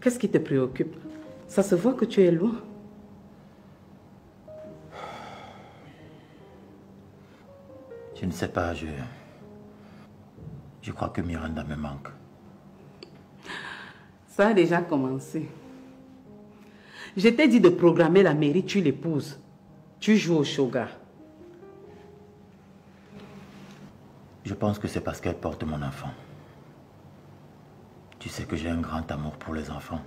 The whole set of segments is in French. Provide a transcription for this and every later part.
Qu'est-ce qui te préoccupe? Ça se voit que tu es loin. Je ne sais pas, je crois que Miranda me manque. Ça a déjà commencé. Je t'ai dit de programmer la mairie, tu l'épouses. Tu joues au shoga. Je pense que c'est parce qu'elle porte mon enfant. Tu sais que j'ai un grand amour pour les enfants.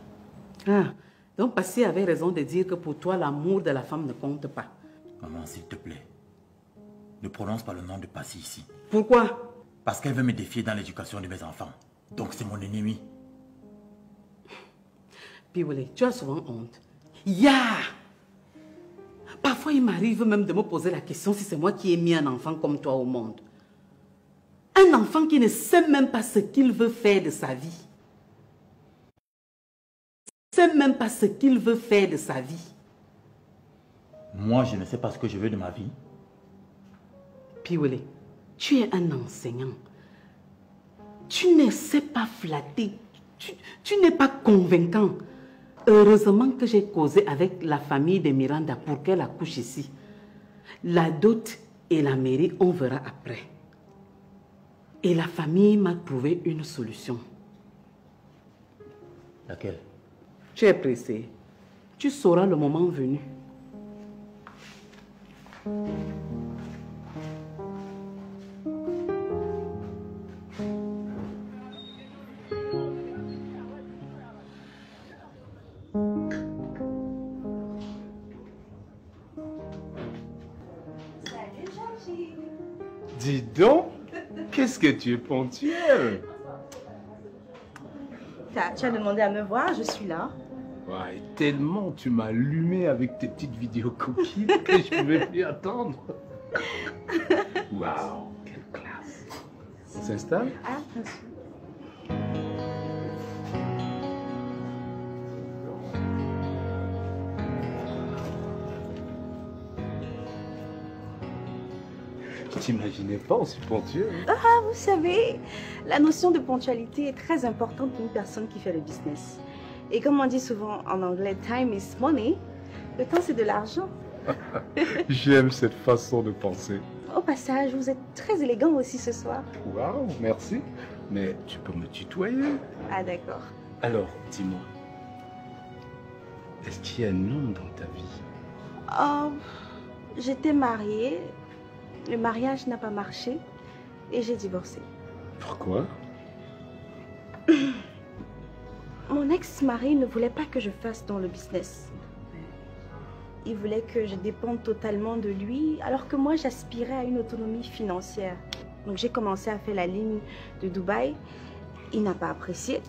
Ah, donc Passy avait raison de dire que pour toi, l'amour de la femme ne compte pas. Maman, s'il te plaît, ne prononce pas le nom de Passy ici. Pourquoi? Parce qu'elle veut me défier dans l'éducation de mes enfants. Donc c'est mon ennemi. Piwele, tu as souvent honte. Parfois, il m'arrive même de me poser la question si c'est moi qui ai mis un enfant comme toi au monde. Un enfant qui ne sait même pas ce qu'il veut faire de sa vie. Sait même pas ce qu'il veut faire de sa vie. Moi, je ne sais pas ce que je veux de ma vie. Piwele, tu es un enseignant. Tu ne sais pas flatter. Tu n'es pas convaincant. Heureusement que j'ai causé avec la famille de Miranda pour qu'elle accouche ici. La dot et la mairie, on verra après. Et la famille m'a trouvé une solution. Laquelle? Tu es pressé. Tu sauras le moment venu. Dis donc, qu'est-ce que tu es ponctuelle. Tu as demandé à me voir, je suis là. Ouais, tellement tu m'as allumé avec tes petites vidéos coquines que je ne pouvais plus attendre. Waouh, quelle classe. On s'installe? Ah, bien sûr. Je t'imaginais pas aussi ponctuel. Ah, vous savez, la notion de ponctualité est très importante pour une personne qui fait le business. Et comme on dit souvent en anglais, time is money, le temps c'est de l'argent. J'aime cette façon de penser. Au passage, vous êtes très élégant aussi ce soir. Waouh, merci. Mais tu peux me tutoyer. Ah d'accord. Alors, dis-moi, est-ce qu'il y a un homme dans ta vie? Oh, j'étais mariée, le mariage n'a pas marché et j'ai divorcé. Pourquoi? Mon ex-mari ne voulait pas que je fasse dans le business. Il voulait que je dépende totalement de lui, alors que moi j'aspirais à une autonomie financière. Donc j'ai commencé à faire la ligne de Dubaï. Il n'a pas apprécié.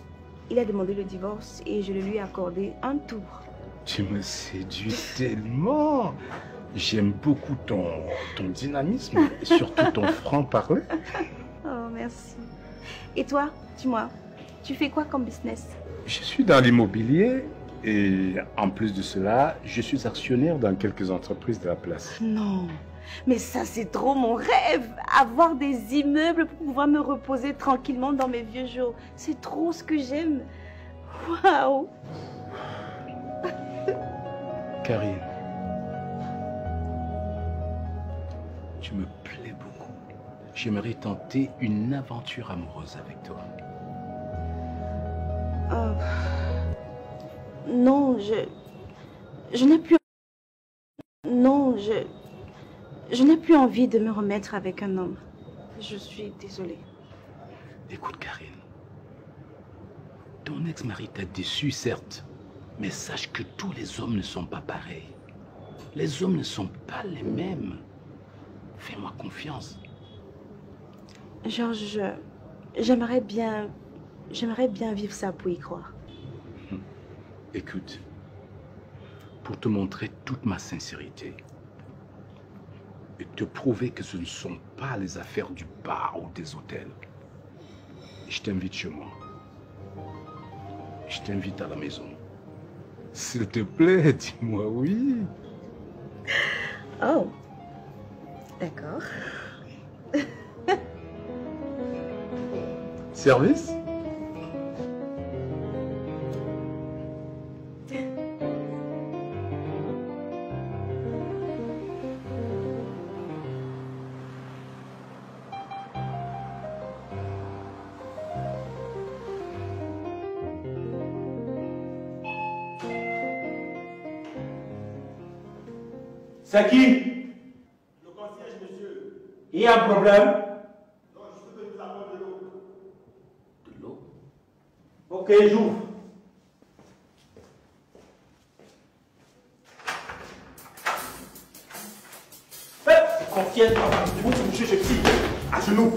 Il a demandé le divorce et je le lui ai accordé un tour. Tu me séduis tellement. J'aime beaucoup ton dynamisme et surtout ton franc-parler. Oh, merci. Et toi, dis-moi, tu fais quoi comme business? Je suis dans l'immobilier et en plus de cela, je suis actionnaire dans quelques entreprises de la place. Non, mais ça c'est trop mon rêve. Avoir des immeubles pour pouvoir me reposer tranquillement dans mes vieux jours. C'est trop ce que j'aime. Waouh. Karine, tu me plais beaucoup. J'aimerais tenter une aventure amoureuse avec toi. Non, je n'ai plus... Non, je n'ai plus envie de me remettre avec un homme. Je suis désolée. Écoute, Karine, ton ex-mari t'a déçu, certes, mais sache que tous les hommes ne sont pas pareils. Les hommes ne sont pas les mêmes. Fais-moi confiance. Georges, j'aimerais bien vivre ça pour y croire. Écoute, pour te montrer toute ma sincérité et te prouver que ce ne sont pas les affaires du bar ou des hôtels, je t'invite chez moi. Je t'invite à la maison. S'il te plaît, dis-moi oui. Oh, d'accord. Service? C'est qui? Le concierge, monsieur. Il y a un problème? Non, je suis venu vous apporter de l'eau. De l'eau? Ok, j'ouvre. Concierge, vous me touchez ceci. À genoux.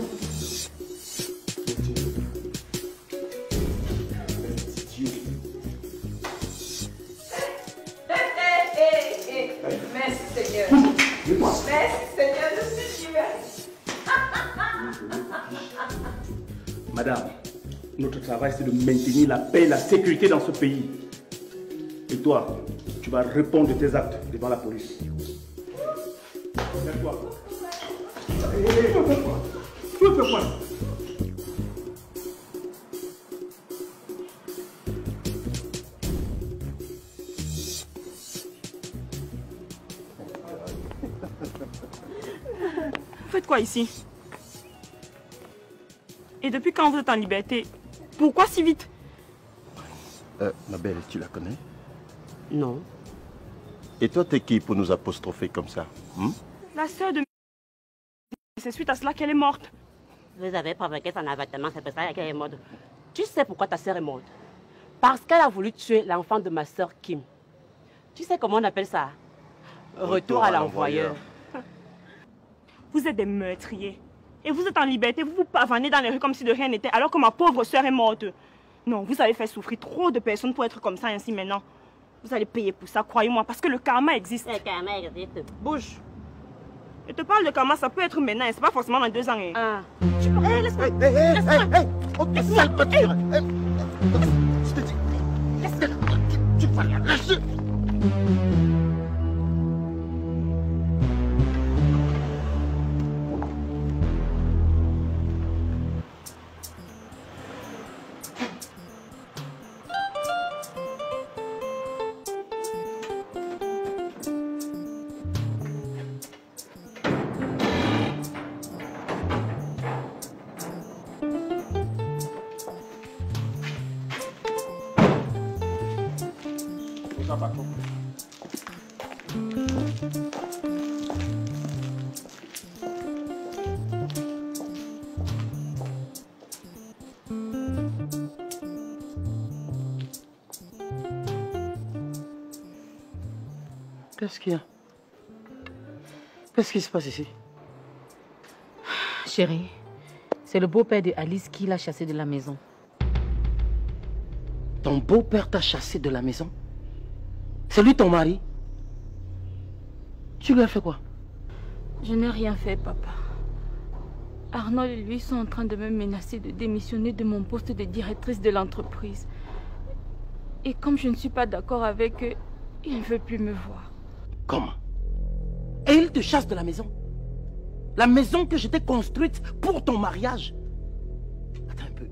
Merci Seigneur. Merci Seigneur, je suis libérée. Madame, notre travail c'est de maintenir la paix et la sécurité dans ce pays. Et toi, tu vas répondre de tes actes devant la police. Lève-toi. Fais-toi. Vous faites quoi ici? Et depuis quand vous êtes en liberté? Pourquoi si vite? Ma belle, tu la connais? Non. Et toi, t'es qui pour nous apostropher comme ça? La sœur de... C'est suite à cela qu'elle est morte. Vous avez provoqué son avortement, c'est pour ça qu'elle est morte. Tu sais pourquoi ta sœur est morte? Parce qu'elle a voulu tuer l'enfant de ma sœur Kim. Tu sais comment on appelle ça? Retour à l'envoyeur. Vous êtes des meurtriers. Et vous êtes en liberté, vous vous pavanez dans les rues comme si de rien n'était, alors que ma pauvre sœur est morte. Non, vous avez fait souffrir trop de personnes pour être comme ça ainsi maintenant. Vous allez payer pour ça, croyez-moi, parce que le karma existe. Le karma existe. Bouge. Je te parle de karma, ça peut être maintenant, c'est pas forcément dans 2 ans. Hein. Ah. Tu peux... Hey, laisse-moi. Sale voiture. Je te dis. Tu vas la lâcher. Qu'est-ce qu'il y a? Qu'est-ce qui se passe ici? Chérie, c'est le beau-père de Alice qui l'a chassé de la maison. Ton beau-père t'a chassé de la maison? C'est lui ton mari? Tu lui as fait quoi? Je n'ai rien fait, papa. Arnold et lui sont en train de me menacer de démissionner de mon poste de directrice de l'entreprise. Et comme je ne suis pas d'accord avec eux, il ne veut plus me voir. Comment? Et il te chasse de la maison? La maison que je t'ai construite pour ton mariage? Attends un peu.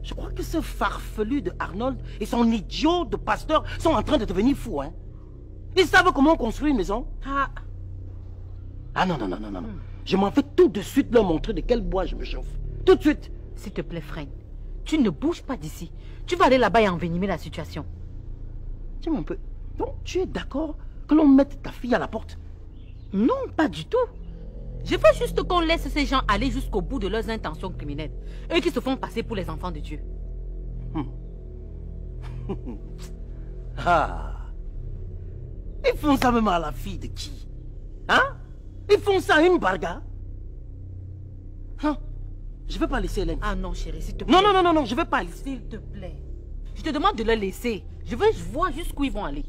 Je crois que ce farfelu de Arnold et son idiot de pasteur sont en train de devenir fous, hein? Ils savent comment construire une maison? Ah non. Je m'en vais tout de suite leur montrer de quel bois je me chauffe. Tout de suite. S'il te plaît, Fred, tu ne bouges pas d'ici. Tu vas aller là-bas et envenimer la situation. Dis-moi un peu. Donc, tu es d'accord que l'on mette ta fille à la porte? Non, pas du tout. Je veux juste qu'on laisse ces gens aller jusqu'au bout de leurs intentions criminelles. Eux qui se font passer pour les enfants de Dieu. Ils font ça même à la fille de qui? Hein? Ils font ça à une barga? Non, je ne vais pas laisser Hélène. Ah non, chérie, s'il te plaît. Non, je ne vais pas laisser. S'il te plaît. Je te demande de le laisser. Je veux voir jusqu'où ils vont aller.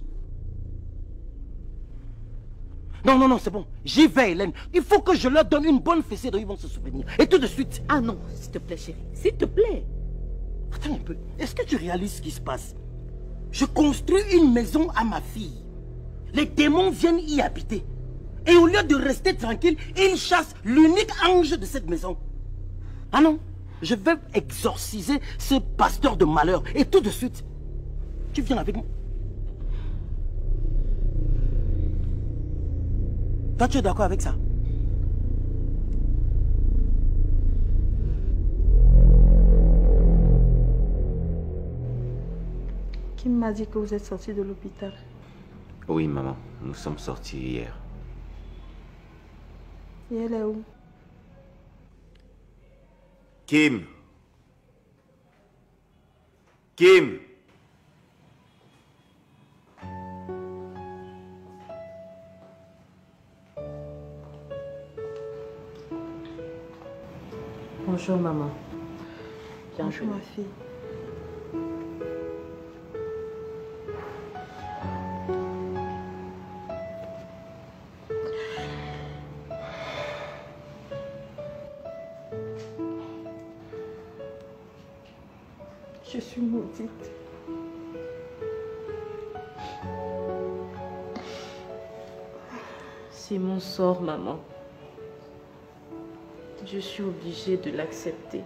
Non, c'est bon. J'y vais, Hélène. Il faut que je leur donne une bonne fessée dont ils vont se souvenir. Et tout de suite. Ah non, s'il te plaît, chérie. S'il te plaît. Attends un peu. Est-ce que tu réalises ce qui se passe? Je construis une maison à ma fille. Les démons viennent y habiter. Et au lieu de rester tranquille, ils chassent l'unique ange de cette maison. Ah non, je vais exorciser ce pasteur de malheur. Et tout de suite, tu viens avec moi. Toi, tu es d'accord avec ça? Kim m'a dit que vous êtes sorti de l'hôpital. Oui, maman. Nous sommes sortis hier. Et elle est où? Kim. Kim. Bonjour, maman. Bonjour, ma fille. Je suis maudite. C'est mon sort, maman. Je suis obligée de l'accepter.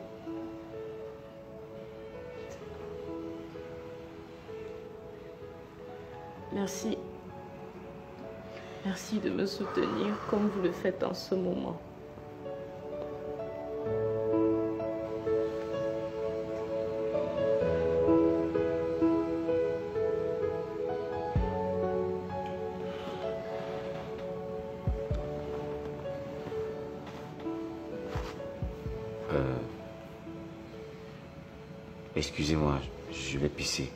Merci. Merci de me soutenir comme vous le faites en ce moment. Excusez-moi, je vais pisser.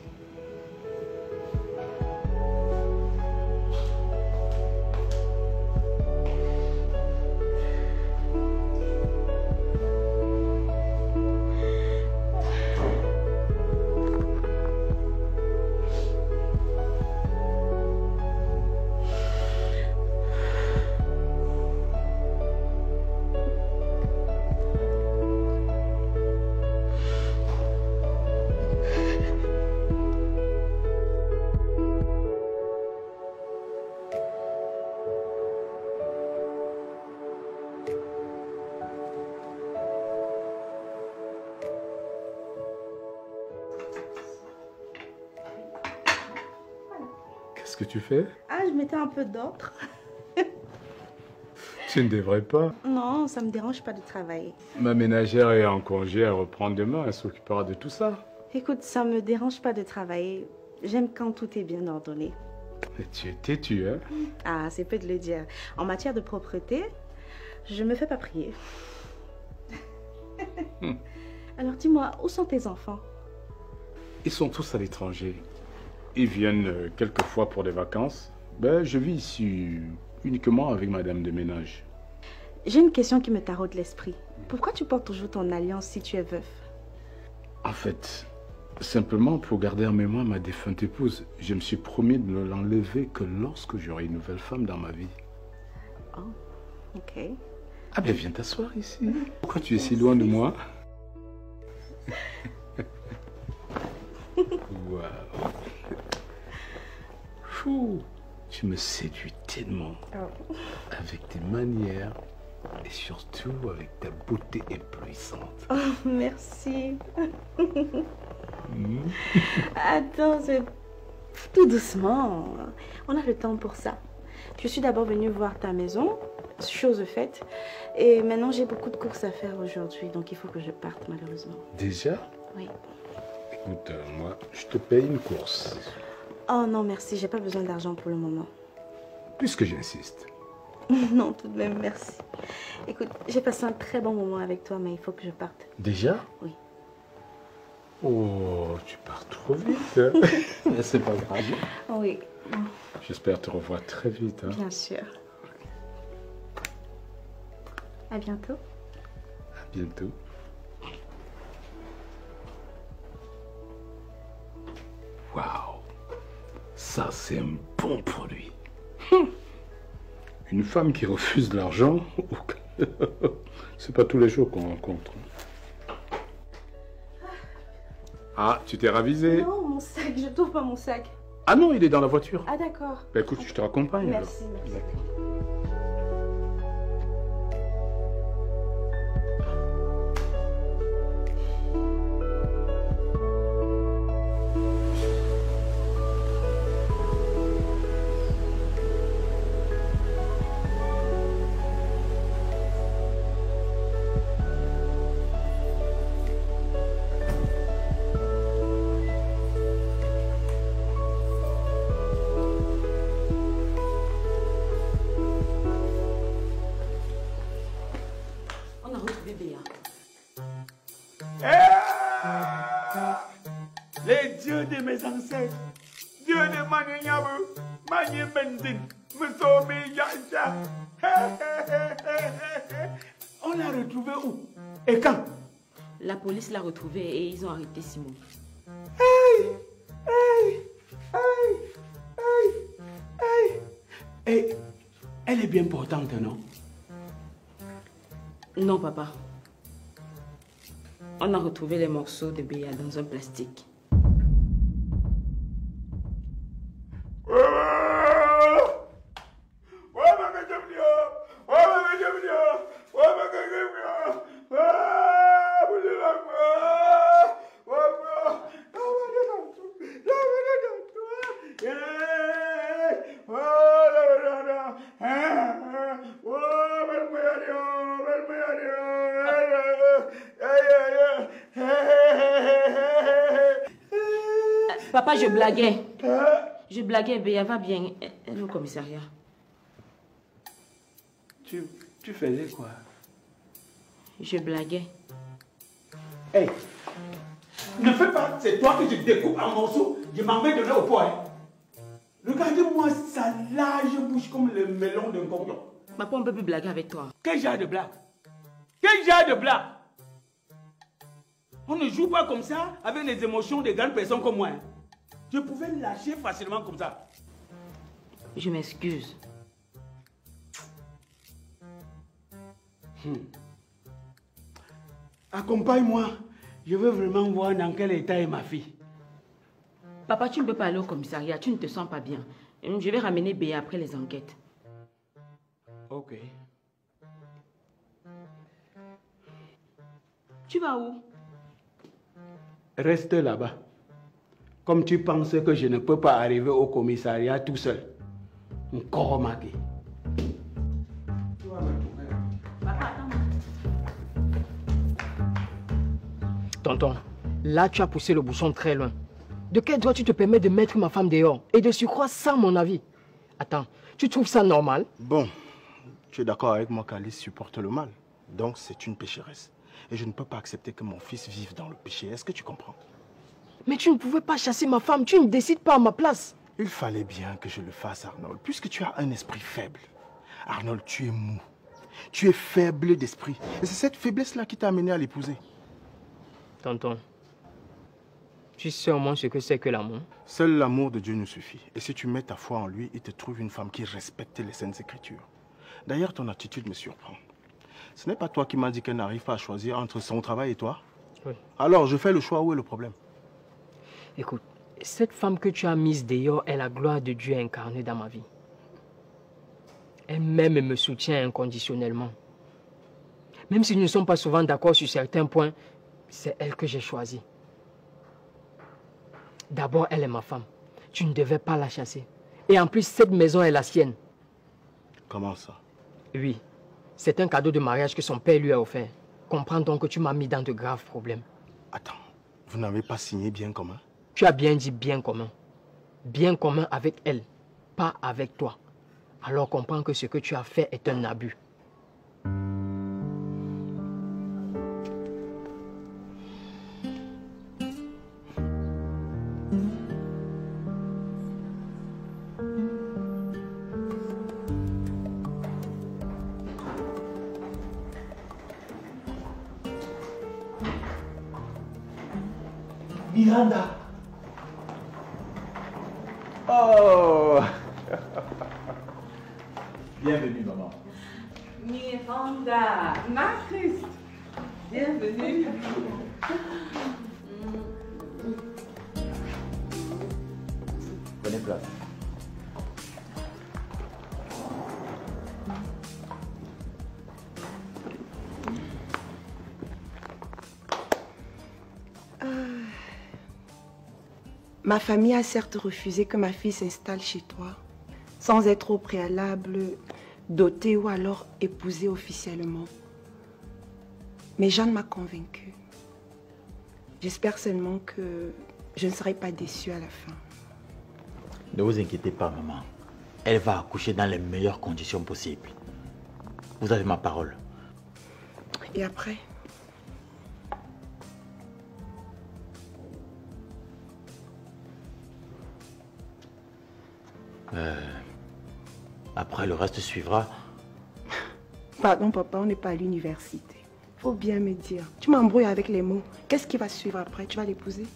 Qu'est-ce que tu fais? Ah, je mettais un peu d'ordre. Tu ne devrais pas. Non, ça me dérange pas de travailler. Ma ménagère est en congé, elle reprend demain, elle s'occupera de tout ça. Écoute, ça me dérange pas de travailler. J'aime quand tout est bien ordonné. Mais tu es têtu, hein? Ah, c'est peu de le dire. En matière de propreté, je me fais pas prier. Alors dis-moi, où sont tes enfants? Ils sont tous à l'étranger. Ils viennent quelques fois pour des vacances. Ben, je vis ici uniquement avec madame de ménage. J'ai une question qui me taraude l'esprit. Pourquoi tu portes toujours ton alliance si tu es veuf? En fait, simplement pour garder en mémoire ma défunte épouse, je me suis promis de ne l'enlever que lorsque j'aurai une nouvelle femme dans ma vie. Oh, ok. Ah ben viens t'asseoir ici. Pourquoi tu es si loin de moi? Waouh. Fou. Tu me séduis tellement. Oh. Avec tes manières et surtout avec ta beauté éblouissante. Oh, merci. Attends, tout doucement. On a le temps pour ça. Je suis d'abord venue voir ta maison, chose faite. Et maintenant, j'ai beaucoup de courses à faire aujourd'hui, donc il faut que je parte malheureusement. Déjà? Oui. Écoute, moi, je te paye une course. Oh non, merci, j'ai pas besoin d'argent pour le moment. Puisque j'insiste. Non, tout de même, merci. Écoute, j'ai passé un très bon moment avec toi, mais il faut que je parte. Déjà? Oui. Oh, tu pars trop vite. Hein? Mais c'est pas grave. Oui. J'espère te revoir très vite. Hein? Bien sûr. À bientôt. À bientôt. Waouh, ça c'est un bon produit. Une femme qui refuse l'argent, c'est pas tous les jours qu'on rencontre. Ah, tu t'es ravisé? Non, sac, je trouve pas mon sac. Ah non, il est dans la voiture. Ah d'accord. Bah écoute, je te raccompagne. Merci, alors. merci. D'accord. Les dieux de mes ancêtres, Dieu de Manenyabu, Manye Benzin, Musomi Yacha. On l'a retrouvé où? Et quand? La police l'a retrouvé et ils ont arrêté Simon. Hey! Hey! Hey! Hey! Hey! Et elle est bien portante, non? Non, papa. On a retrouvé les morceaux de Béa dans un plastique. Papa, je blaguais. Je blaguais, Béa va bien. Elle est au commissariat. Tu faisais quoi? Je blaguais. Hey! Ne fais pas, c'est toi que je découpe en morceaux, je m'en vais donner au poids. Hein. Regardez-moi sa large bouche comme le melon d'un cordon. Papa, on peut plus blaguer avec toi. Quel genre de blague? Quel genre de blague? On ne joue pas comme ça avec les émotions de grandes personnes comme moi. Hein. Je pouvais lâcher facilement comme ça. Je m'excuse. Accompagne-moi. Je veux vraiment voir dans quel état est ma fille. Papa, tu ne peux pas aller au commissariat. Tu ne te sens pas bien. Je vais ramener Béa après les enquêtes. Ok. Tu vas où? Reste là-bas. Comme tu penses que je ne peux pas arriver au commissariat tout seul. Encore remarqué. Tonton, là tu as poussé le bouchon très loin. De quel droit tu te permets de mettre ma femme dehors et de surcroît sans mon avis? Attends, tu trouves ça normal? Bon, tu es d'accord avec moi qu'Alice supporte le mal. Donc c'est une pécheresse. Et je ne peux pas accepter que mon fils vive dans le péché. Est-ce que tu comprends? Mais tu ne pouvais pas chasser ma femme, tu ne décides pas à ma place. Il fallait bien que je le fasse, Arnold, puisque tu as un esprit faible. Arnold, tu es mou. Tu es faible d'esprit. Et c'est cette faiblesse-là qui t'a amené à l'épouser. Tonton, tu sais au moins ce que c'est que l'amour? Seul l'amour de Dieu nous suffit. Et si tu mets ta foi en lui, il te trouve une femme qui respecte les saintes écritures. D'ailleurs, ton attitude me surprend. Ce n'est pas toi qui m'as dit qu'elle n'arrive pas à choisir entre son travail et toi? Oui. Alors, je fais le choix, où est le problème? Écoute, cette femme que tu as mise dehors est la gloire de Dieu incarnée dans ma vie. Elle m'aime et me soutient inconditionnellement. Même si nous ne sommes pas souvent d'accord sur certains points, c'est elle que j'ai choisie. D'abord, elle est ma femme. Tu ne devais pas la chasser. Et en plus, cette maison est la sienne. Comment ça? Oui, c'est un cadeau de mariage que son père lui a offert. Comprends donc que tu m'as mis dans de graves problèmes. Attends, vous n'avez pas signé bien commun? Tu as bien dit bien commun. Bien commun avec elle, pas avec toi. Alors comprends que ce que tu as fait est un abus. Miranda. Oh. Bienvenue, maman. Miranda, ma Christ. Bienvenue. Ma famille a certes refusé que ma fille s'installe chez toi, sans être au préalable dotée ou alors épousée officiellement. Mais Jeanne m'a convaincue. J'espère seulement que je ne serai pas déçue à la fin. Ne vous inquiétez pas, maman. Elle va accoucher dans les meilleures conditions possibles. Vous avez ma parole. Et après? Après, le reste suivra. Pardon, papa, on n'est pas à l'université. Faut bien me dire. Tu m'embrouilles avec les mots. Qu'est-ce qui va suivre après? Tu vas l'épouser?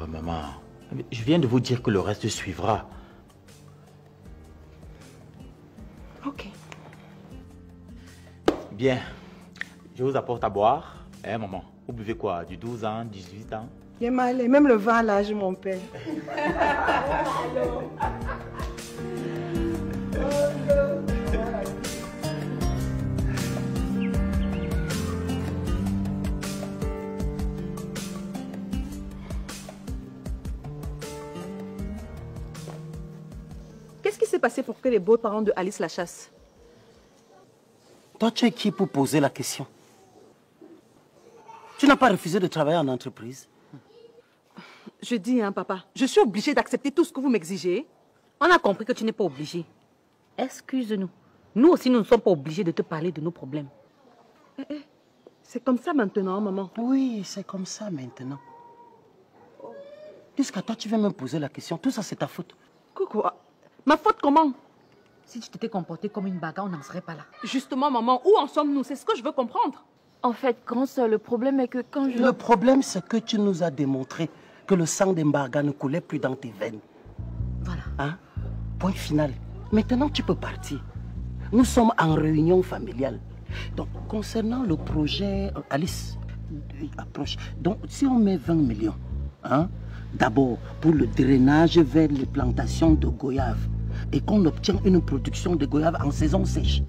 Maman, je viens de vous dire que le reste suivra. Ok. Bien. Je vous apporte à boire. Hein, maman? Vous buvez quoi? Du 12 ans, 18 ans? Bien mal, même le vin à l'âge, mon père. Qu'est-ce qui s'est passé pour que les beaux-parents de Alice la chassent? Toi, tu es qui pour poser la question? Tu n'as pas refusé de travailler en entreprise? Je dis, hein, papa, je suis obligée d'accepter tout ce que vous m'exigez. On a compris que tu n'es pas obligé. Excuse-nous. Nous aussi, nous ne sommes pas obligés de te parler de nos problèmes. C'est comme ça maintenant, maman. Oui, c'est comme ça maintenant. Jusqu'à toi, tu veux me poser la question. Tout ça, c'est ta faute. Quoi? Ma faute comment? Si tu t'étais comportée comme une bagarre, on n'en serait pas là. Justement, maman, où en sommes-nous? C'est ce que je veux comprendre. En fait, grand soeur, le problème est que quand je... Le problème, c'est que tu nous as démontré que le sang d'Embarga ne coulait plus dans tes veines. Voilà. Hein? Point final. Maintenant, tu peux partir. Nous sommes en réunion familiale. Donc, concernant le projet Alice, approche. Donc, si on met 20 millions, hein, d'abord pour le drainage vers les plantations de goyaves, et qu'on obtient une production de goyaves en saison sèche.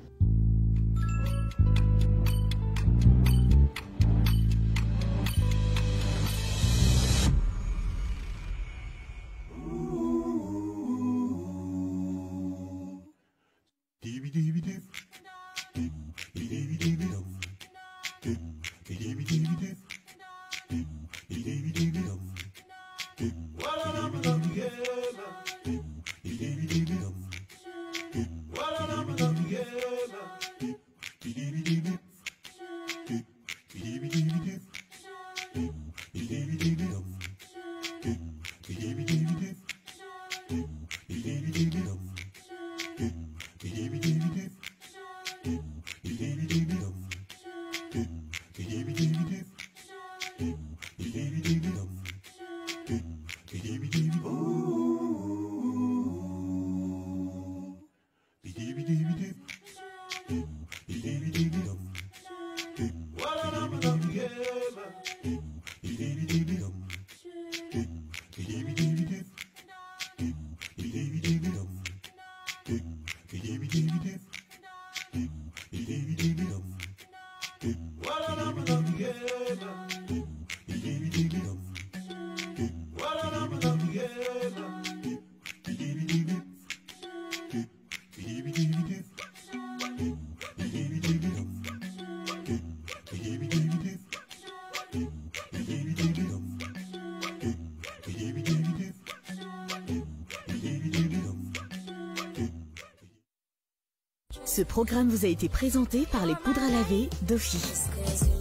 Ce programme vous a été présenté par les poudres à laver Dofi.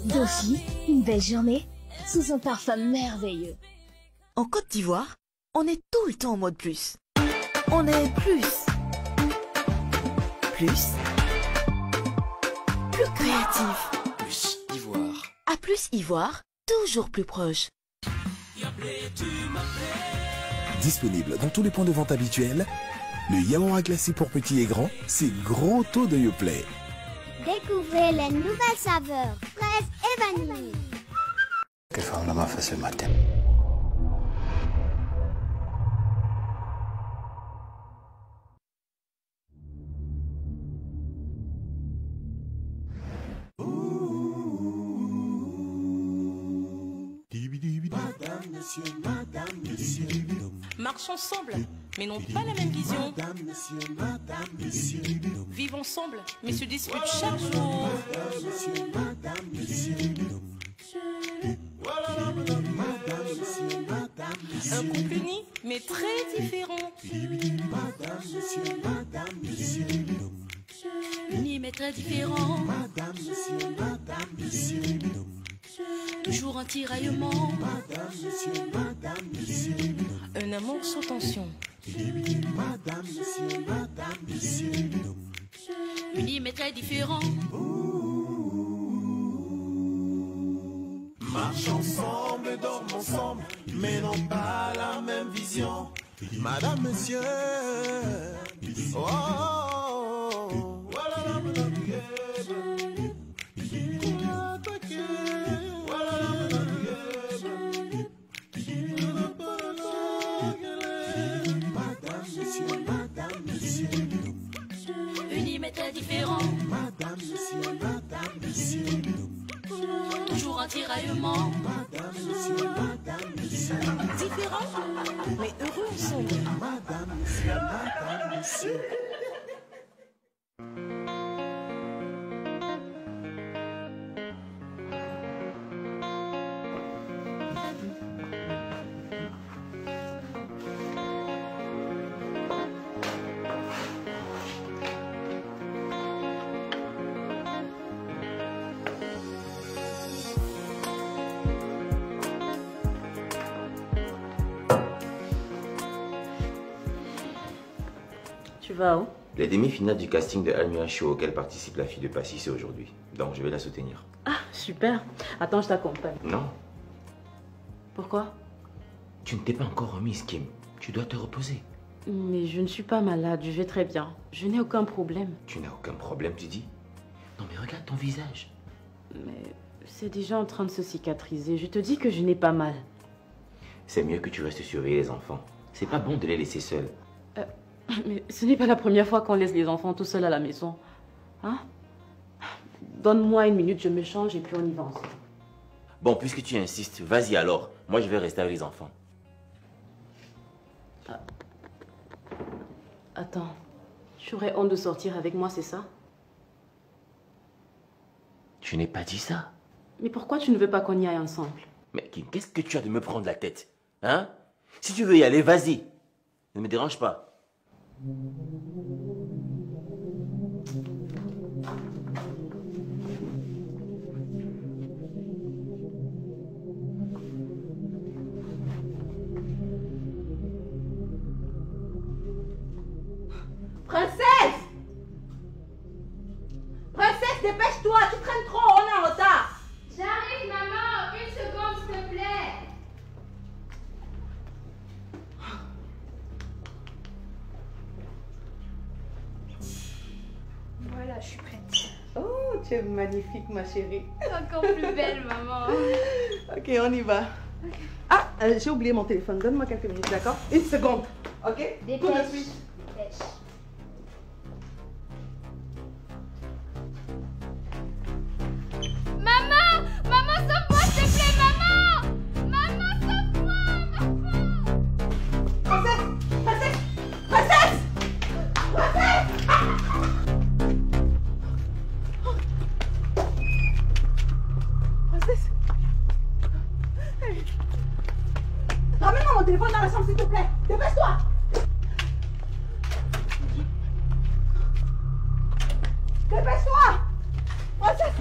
Dofi, une belle journée sous un parfum merveilleux. En Côte d'Ivoire, on est tout le temps en mode plus. On est plus. Plus. Plus créatif. Plus Ivoire. À plus Ivoire, toujours plus proche. Disponible dans tous les points de vente habituels, le yaourt glacé pour petits et grands, c'est gros taux de Yoplait. Découvrez les nouvelles saveurs, fraise et vanille. Quelle femme la m'a fait ce matin? Marchent ensemble, mais n'ont pas la même vision. Vivent ensemble, mais se disputent chaque jour. Un couple uni, mais très différent. Uni, mais très différent. Toujours un tiraillement. Un amour sans tension. Unis mais très différents. Marchent ensemble, dorment ensemble, mais n'ont pas la même vision. Madame, monsieur. Oh, oh, oh. Unis mais très différents. Toujours un tiraillement. Différents, mais heureux ensemble. Tu vas où? Les demi-finales du casting de Almia Show auquel participe la fille de Passy, c'est aujourd'hui. Donc je vais la soutenir. Ah, super. Attends, je t'accompagne. Non. Pourquoi? Tu ne t'es pas encore remise, Kim. Tu dois te reposer. Mais je ne suis pas malade, je vais très bien. Je n'ai aucun problème. Tu n'as aucun problème, tu dis? Non mais regarde ton visage. Mais c'est déjà en train de se cicatriser. Je te dis que je n'ai pas mal. C'est mieux que tu restes surveiller les enfants. C'est pas bon de les laisser seuls. Mais ce n'est pas la première fois qu'on laisse les enfants tout seuls à la maison. Hein? Donne-moi une minute, je me change et puis on y va ensemble. Bon, puisque tu insistes, vas-y alors. Moi, je vais rester avec les enfants. Attends, tu aurais honte de sortir avec moi, c'est ça? Je n'ai pas dit ça. Mais pourquoi tu ne veux pas qu'on y aille ensemble? Mais Kim, qu'est-ce que tu as de me prendre la tête? Hein? Si tu veux y aller, vas-y. Ne me dérange pas. Princesse! Princesse, dépêche-toi, tu traînes trop, on est en retard. J'arrive, maman, une seconde, s'il te plaît. Voilà, je suis prête. Oh, tu es magnifique, ma chérie. Encore plus belle, maman. Ok, on y va. Ah, j'ai oublié mon téléphone. Donne-moi quelques minutes, d'accord? Une seconde, ok? Tout de suite. Dépêche. Maman! Maman, sauve-moi, s'il te plaît, maman! Maman, sauve-moi! Princesse! Princesse! Princesse! Princesse! Princesse! Hey. Ramène-moi mon téléphone dans la chambre, s'il te plaît! Dépêche-toi! Dépêche-toi! Princesse!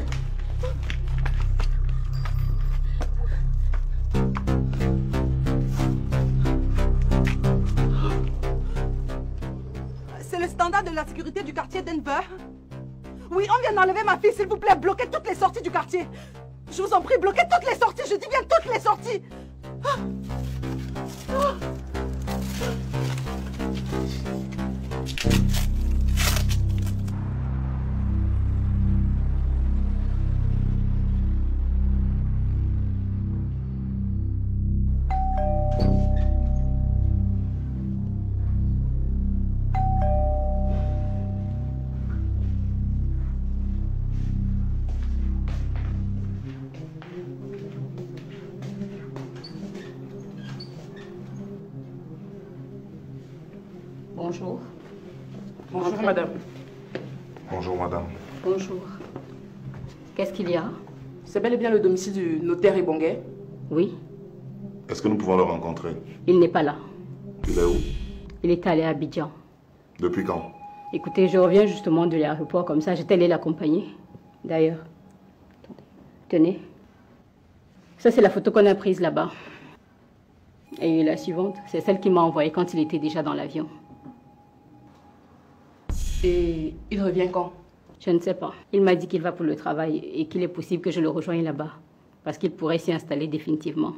C'est le standard de la sécurité du quartier Denver. Oui, on vient d'enlever ma fille, s'il vous plaît. Bloquez toutes les sorties du quartier. Je vous en prie, bloquez toutes les sorties. Je dis bien toutes les sorties. Ah. Ah. Bonjour. Bonjour, madame. Bonjour, madame. Bonjour. Qu'est-ce qu'il y a? C'est bel et bien le domicile du notaire Ebongué? Oui. Est-ce que nous pouvons le rencontrer? Il n'est pas là. Il est où? Il est allé à Abidjan. Depuis quand? Écoutez, je reviens justement de l'aéroport comme ça. J'étais allée l'accompagner. D'ailleurs. Tenez. Ça, c'est la photo qu'on a prise là-bas. Et la suivante, c'est celle qu'il m'a envoyée quand il était déjà dans l'avion. Et il revient quand? Je ne sais pas. Il m'a dit qu'il va pour le travail et qu'il est possible que je le rejoigne là-bas. Parce qu'il pourrait s'y installer définitivement.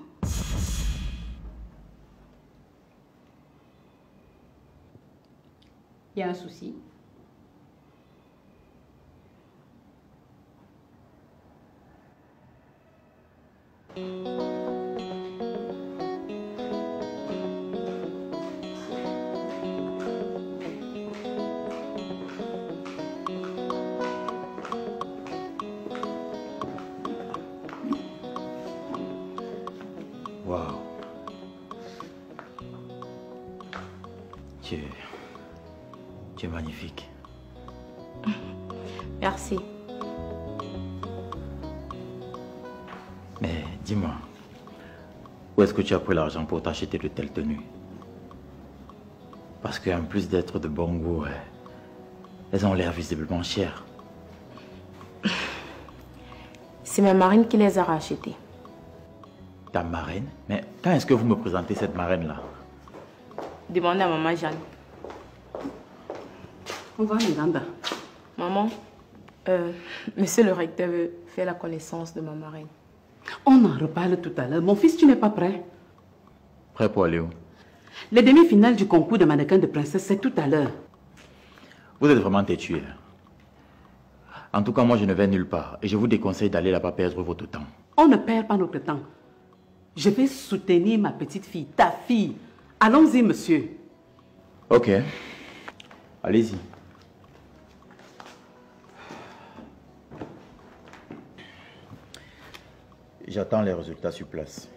Il y a un souci? Waouh. Tu es magnifique. Merci. Mais dis-moi, où est-ce que tu as pris l'argent pour t'acheter de telles tenues? Parce qu'en plus d'être de bon goût, elles ont l'air visiblement chères. C'est ma marraine qui les a rachetées. Ta marraine? Mais quand est-ce que vous me présentez cette marraine-là? Demandez à maman Jeanne. On va, Miranda. Maman, monsieur le recteur veut faire la connaissance de ma marraine. On en reparle tout à l'heure. Mon fils, tu n'es pas prêt? Prêt pour aller où? Les demi-finales du concours de mannequin de princesse, c'est tout à l'heure. Vous êtes vraiment têtu. En tout cas, moi, je ne vais nulle part. Et je vous déconseille d'aller là-bas perdre votre temps. On ne perd pas notre temps. Je vais soutenir ma petite fille, ta fille. Allons-y, monsieur. Ok. Allez-y. J'attends les résultats sur place.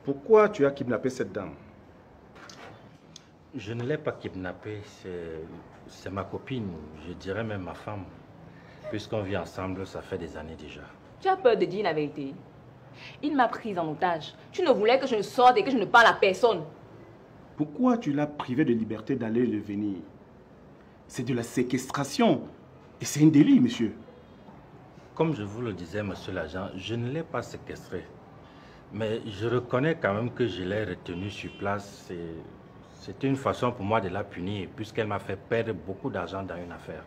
Pourquoi tu as kidnappé cette dame? Je ne l'ai pas kidnappée, c'est ma copine, je dirais même ma femme. Puisqu'on vit ensemble, ça fait des années déjà. Tu as peur de dire la vérité? Il m'a prise en otage. Tu ne voulais que je ne sorte et que je ne parle à personne. Pourquoi tu l'as privé de liberté d'aller et de venir? C'est de la séquestration. Et c'est un délit, monsieur. Comme je vous le disais, monsieur l'agent, je ne l'ai pas séquestrée. Mais je reconnais quand même que je l'ai retenue sur place. C'était une façon pour moi de la punir, puisqu'elle m'a fait perdre beaucoup d'argent dans une affaire.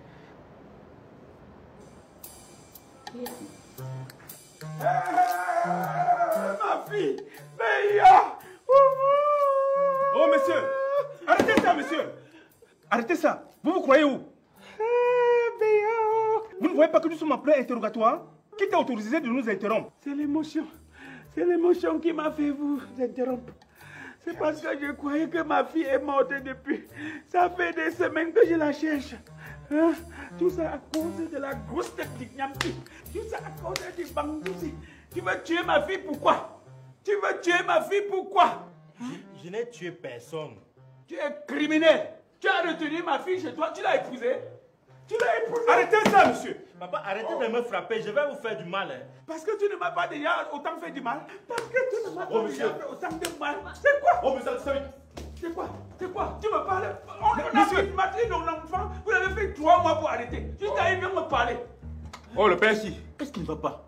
Ma fille, Béa! Oh, monsieur! Arrêtez ça, monsieur! Arrêtez ça! Vous vous croyez où? Béa! Vous ne voyez pas que nous sommes en plein interrogatoire? Qui t'a autorisé de nous interrompre? C'est l'émotion. C'est l'émotion qui m'a fait vous interrompre. C'est parce que je croyais que ma fille est morte depuis. Ça fait des semaines que je la cherche. Hein? Tout ça à cause de la grosse tête du Nyampi. Tout ça à cause du Bangousi. Tu veux tuer ma fille, pourquoi? Tu veux tuer ma fille, pourquoi? Je n'ai tué personne. Tu es criminel. Tu as retenu ma fille chez toi, tu l'as épousée. Tu l'as épousée. Arrêtez ça, monsieur. Papa, arrêtez de me frapper, je vais vous faire du mal. Hein. Parce que tu ne m'as pas déjà autant fait du mal. Parce que tu ne m'as pas déjà fait autant de mal. C'est quoi? Oh, monsieur, c'est quoi? C'est quoi? Tu me parles? On a fait mater nos enfants. Vous avez fait 3 mois pour arrêter. Juste arrivé à me parler. Oh, le père ici, qu'est-ce qui ne va pas?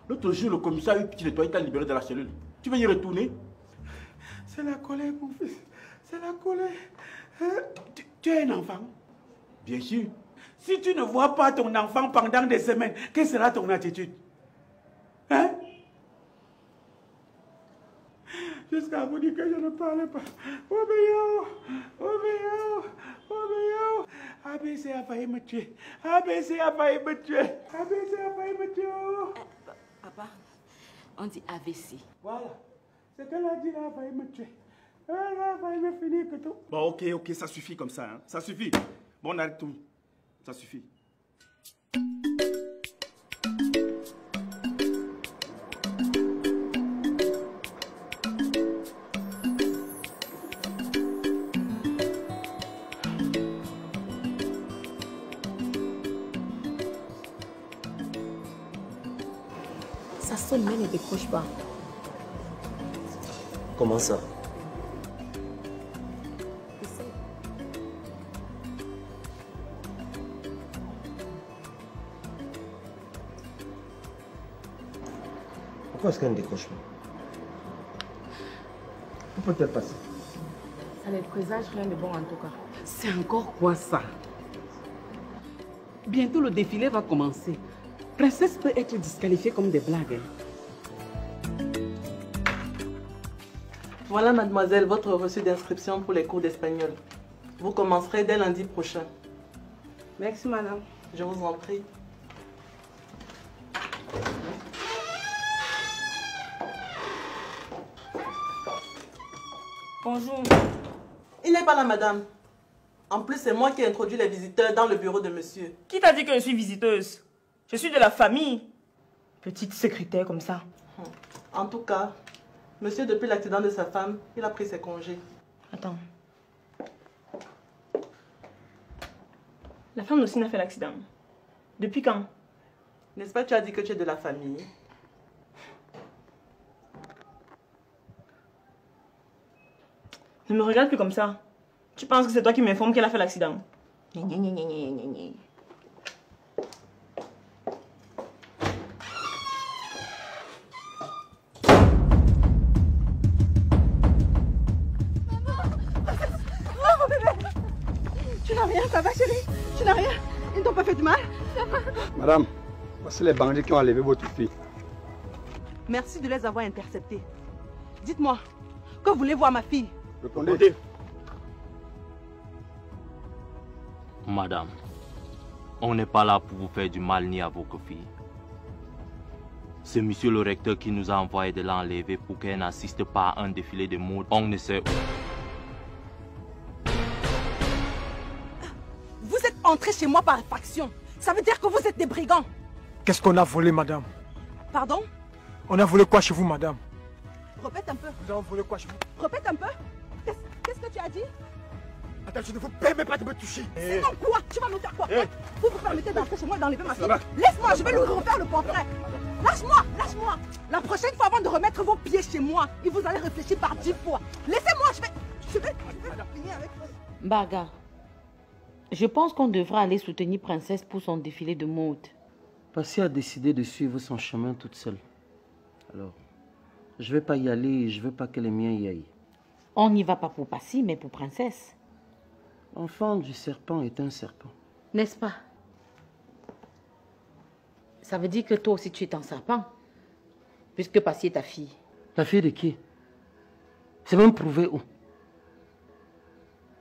L'autre jour, le commissaire a eu pitié de toi, il t'a libéré de la cellule. Tu veux y retourner? C'est la colère, mon fils. C'est la colère. Hein? Tu es un enfant? Bien sûr. Si tu ne vois pas ton enfant pendant des semaines, quelle sera ton attitude? Hein? jusqu'à vous dire que je ne parle pas. Obéo, obéo, obéo. ABC a failli me tuer. ABC a failli me tuer. ABC a failli me tuer. Papa, on dit AVC. Voilà. C'est qu'elle a dit, elle a failli me tuer. Elle a failli me finir que tout. Bon, ok, ça suffit comme ça. Hein. Ça suffit. Bon, on arrête tout. Ça suffit. Ça sonne mais ne décroche pas. Comment ça? Pourquoi est-ce qu'elle ne décroche pas? Que peut-elle passer? Ça ne présage rien de bon en tout cas. C'est encore quoi ça? Bientôt le défilé va commencer. Princesse peut être disqualifiée comme des blagues. Voilà, mademoiselle, votre reçu d'inscription pour les cours d'espagnol. Vous commencerez dès lundi prochain. Merci, madame. Je vous en prie. Bonjour. Il n'est pas là, madame. En plus, c'est moi qui ai introduit les visiteurs dans le bureau de monsieur. Qui t'a dit que je suis visiteuse? Je suis de la famille. Petite secrétaire comme ça. En tout cas, monsieur, depuis l'accident de sa femme, il a pris ses congés. Attends. La femme aussi n'a fait l'accident. Depuis quand? N'est-ce pas, tu as dit que tu es de la famille? Ne me regarde plus comme ça. Tu penses que c'est toi qui m'informe qu'elle a fait l'accident? Tu n'as rien, ça va chérie? Tu n'as rien? Ils ne t'ont pas fait du mal? Madame, voici les bandits qui ont enlevé votre fille. Merci de les avoir interceptés. Dites-moi, que voulez-vous à ma fille? Répondez. Madame, on n'est pas là pour vous faire du mal ni à vos filles. C'est monsieur le recteur qui nous a envoyé de l'enlever pour qu'elle n'assiste pas à un défilé de mode. On ne sait où. Vous êtes entrés chez moi par effraction. Ça veut dire que vous êtes des brigands. Qu'est-ce qu'on a volé, madame? Pardon? On a volé quoi chez vous, madame? Répète un peu. Nous avons volé quoi chez vous? Répète un peu. Qu'est-ce que tu as dit? Attends, je ne vous permets pas de me toucher. Sinon quoi? Tu vas me faire quoi? Vous vous permettez d'entrer chez moi et d'enlever ma fille? Laisse-moi, je vais lui refaire le portrait. Lâche-moi, lâche-moi. La prochaine fois, avant de remettre vos pieds chez moi, et vous allez réfléchir par 10 fois. Laissez-moi, je vais finir avec vous. Baga, je pense qu'on devrait aller soutenir Princesse pour son défilé de mode. Passy a décidé de suivre son chemin toute seule. Alors, je vais pas y aller et je veux pas que les miens y aillent. On n'y va pas pour Passy, mais pour Princesse. L'enfant du serpent est un serpent. N'est-ce pas? Ça veut dire que toi aussi tu es un serpent, puisque Passy est ta fille. Ta fille de qui? C'est même prouvé où?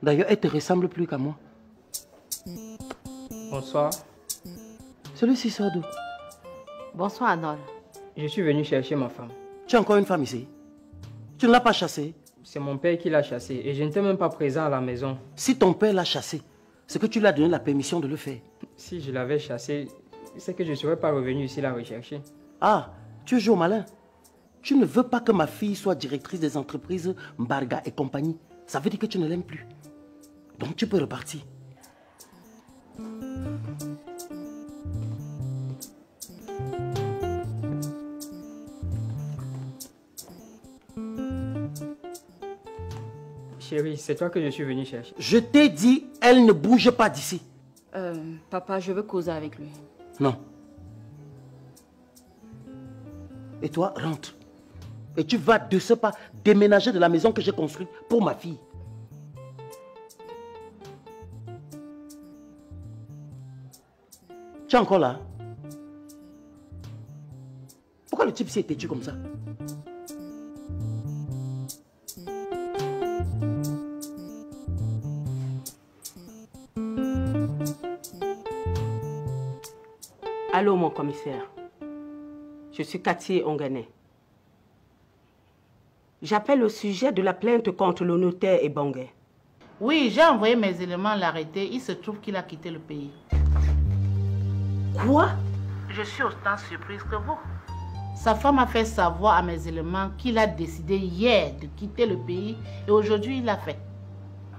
D'ailleurs, elle te ressemble plus qu'à moi. Bonsoir. Celui-ci sort d'où? Bonsoir, Arnold. Je suis venu chercher ma femme. Tu as encore une femme ici? Tu ne l'as pas chassée? C'est mon père qui l'a chassée et je n'étais même pas présent à la maison. Si ton père l'a chassée, c'est que tu lui as donné la permission de le faire. Si je l'avais chassée, c'est que je ne serais pas revenu ici la rechercher. Ah, tu joues au malin. Tu ne veux pas que ma fille soit directrice des entreprises Mbarga et compagnie. Ça veut dire que tu ne l'aimes plus. Donc tu peux repartir. Chérie, c'est toi que je suis venu chercher. Je t'ai dit, elle ne bouge pas d'ici. Papa, je veux causer avec lui. Non. Et toi, rentre. Et tu vas de ce pas déménager de la maison que j'ai construite pour ma fille. Tu es encore là? Pourquoi le type s'est têtu comme ça? Allô, mon commissaire. Je suis Cathy Ongané. J'appelle au sujet de la plainte contre le notaire Ebongue. Oui, j'ai envoyé mes éléments à l'arrêter. Il se trouve qu'il a quitté le pays. Quoi? Je suis autant surprise que vous. Sa femme a fait savoir à mes éléments qu'il a décidé hier de quitter le pays et aujourd'hui il l'a fait.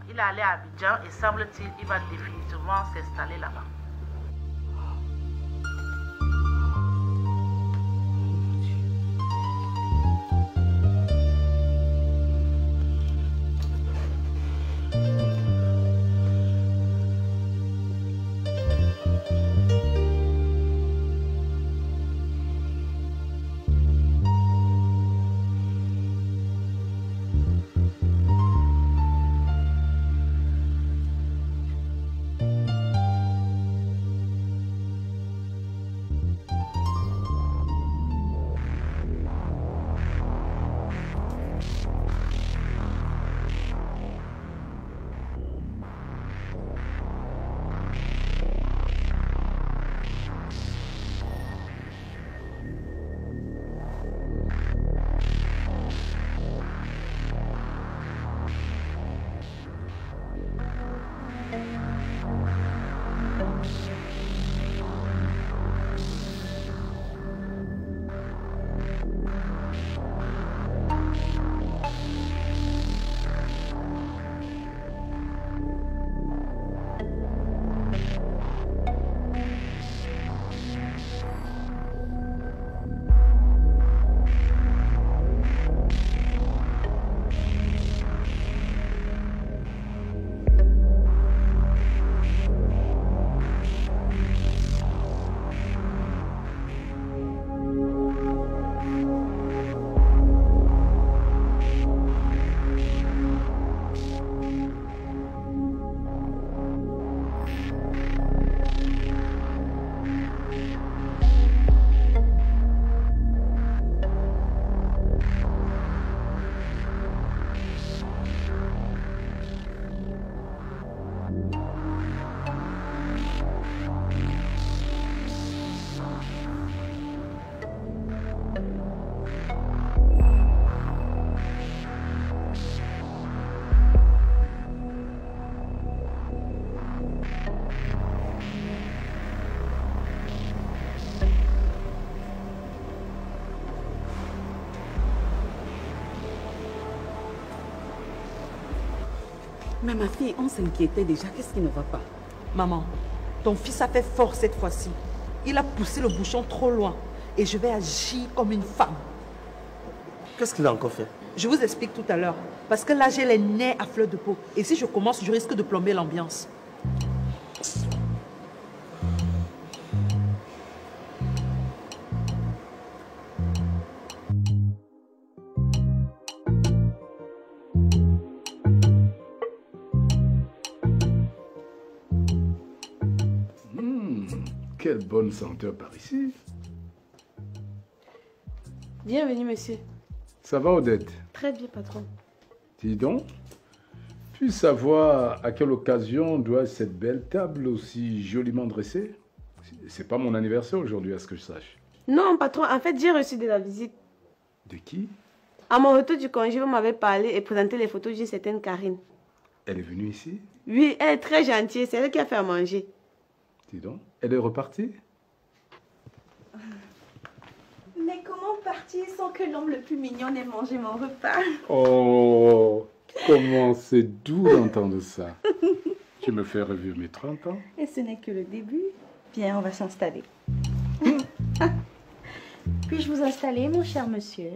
Il est allé à Abidjan et semble-t-il il va définitivement s'installer là-bas. Mais ma fille, on s'inquiétait déjà. Qu'est-ce qui ne va pas? Maman, ton fils a fait fort cette fois-ci. Il a poussé le bouchon trop loin. Et je vais agir comme une femme. Qu'est-ce qu'il a encore fait? Je vous explique tout à l'heure. Parce que là, j'ai les nerfs à fleur de peau. Et si je commence, je risque de plomber l'ambiance. Quelle bonne senteur par ici. Bienvenue, monsieur. Ça va, Odette? Très bien, patron. Dis donc, puis savoir à quelle occasion doit cette belle table aussi joliment dressée? C'est pas mon anniversaire aujourd'hui, à ce que je sache. Non, patron, en fait, j'ai reçu de la visite. De qui? À mon retour du congé, vous m'avez parlé et présenté les photos d'une certaine Karine. Elle est venue ici? Oui, elle est très gentille. C'est elle qui a fait à manger. Dis donc, elle est repartie? Mais comment partir sans que l'homme le plus mignon ait mangé mon repas? Oh, comment c'est doux d'entendre ça. Tu me fais revivre mes 30 ans. Et ce n'est que le début. Viens, on va s'installer. Puis-je vous installer, mon cher monsieur?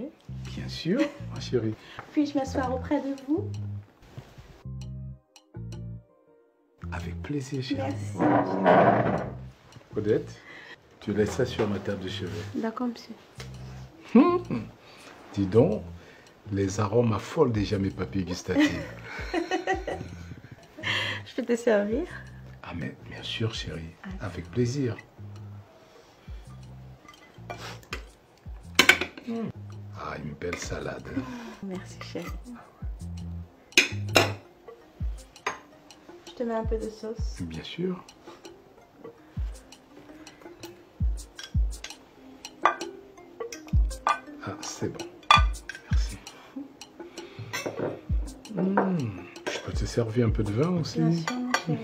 Bien sûr, ma chérie. Puis-je m'asseoir auprès de vous? Avec plaisir, chérie. Merci. Odette, tu laisses ça sur ma table de chevet. D'accord, monsieur. Dis donc, les arômes affolent déjà mes papilles gustatives. Je peux te servir? Ah mais bien sûr, chérie. Avec plaisir. Ah, une belle salade. Merci, chérie. Je te mets un peu de sauce. Bien sûr. C'est bon. Merci. Je peux te servir un peu de vin aussi? Bien sûr, mon chéri.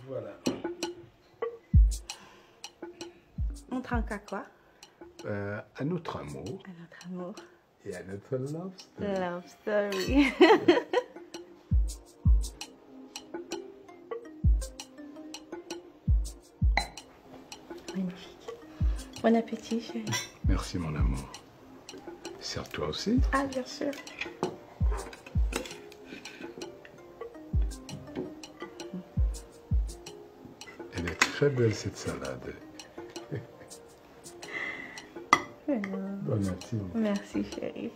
Voilà. On trinque à quoi? À notre amour. À notre amour. Et à notre love story. Love story. Magnifique. Bon appétit, chérie. Merci, mon amour. Sers-toi aussi. Ah, bien sûr. Elle est très belle, cette salade. Bon appétit. Merci, chérie.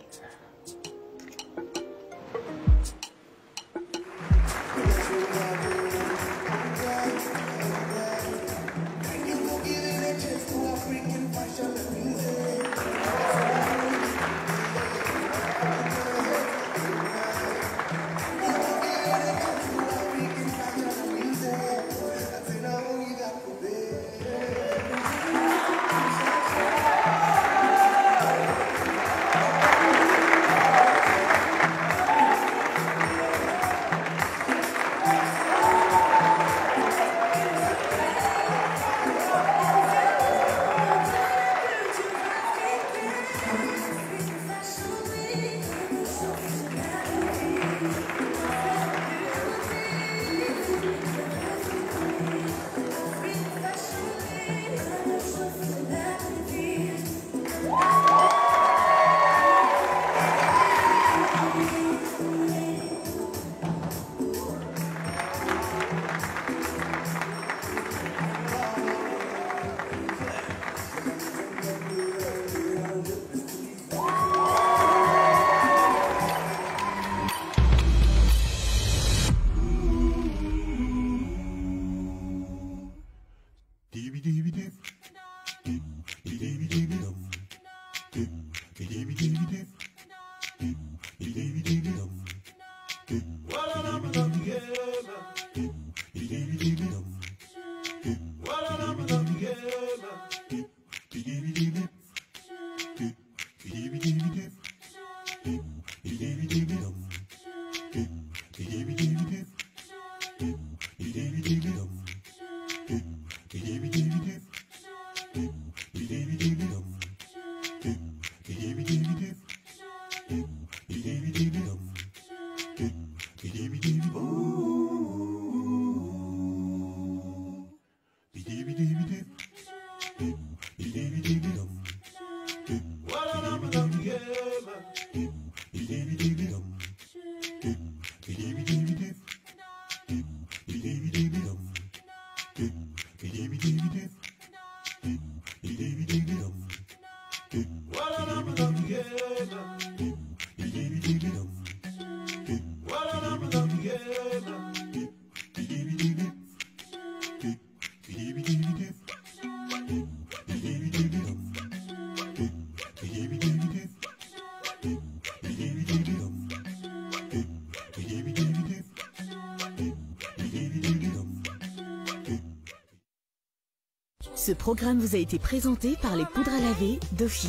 Ce programme vous a été présenté par les poudres à laver Dofi.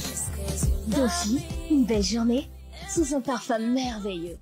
Dofi, une belle journée sous un parfum merveilleux.